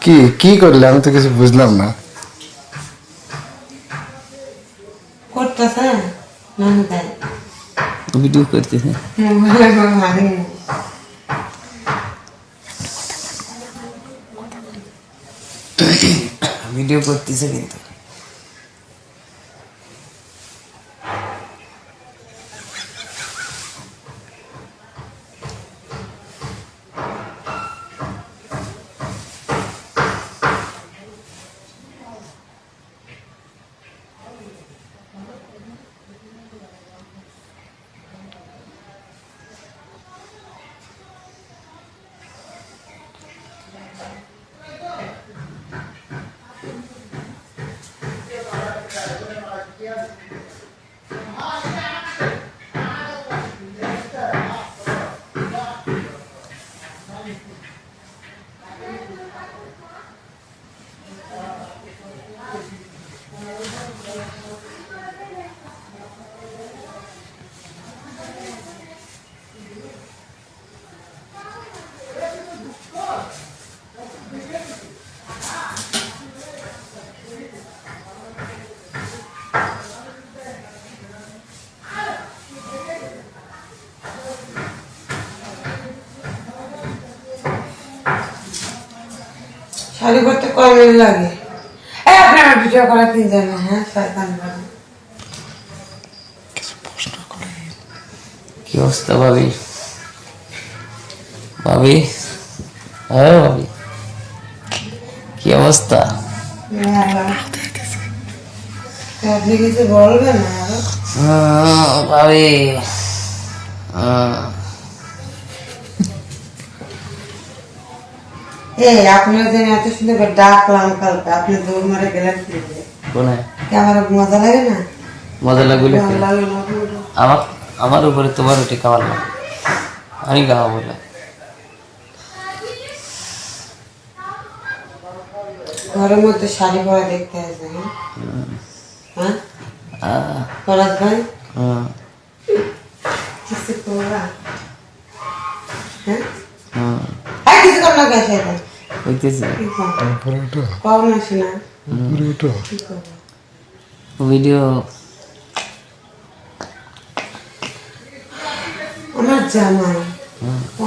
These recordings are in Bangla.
কি কি করলে আমি তো কিছু বুঝলাম না। করতেছে নানু তাই ভিডিও করতেছে ভিডিও করতেছে কিন্তু শাড়ি করতে কয় মিনিট লাগে? আপনার ভিডিও করা কি জানে? হ্যাঁ শয়তান বলে। কি অবস্থা ভাবি? ভাবি হ্যাঁ ভাবি কি অবস্থা? আপনি কিছু বলবেন না? ভাবি আপনার যে এত সুন্দর করে ডাকলাম কালকে, আপনি দৌড় মারে গেলেন কোনে আমার মজা লাগে না? মজা লাগবে ভালো লাগে না? আমার আমার উপরে তোমার ওটি খাবার না আমি গাওয়া বলে ঘরের মধ্যে শাড়ি পরা দেখতে আছে। হ্যাঁ পরাজ ভাই কিছু করা? হ্যাঁ কিছু কর না গেছে হইতেছে কম না শোনা ভিডিও আমার জামাই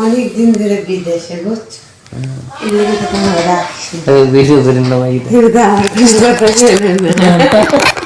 অনেক দিন ধরে বিদেশে বুঝছো, ভিডিও করেন না ভাই আমার কথা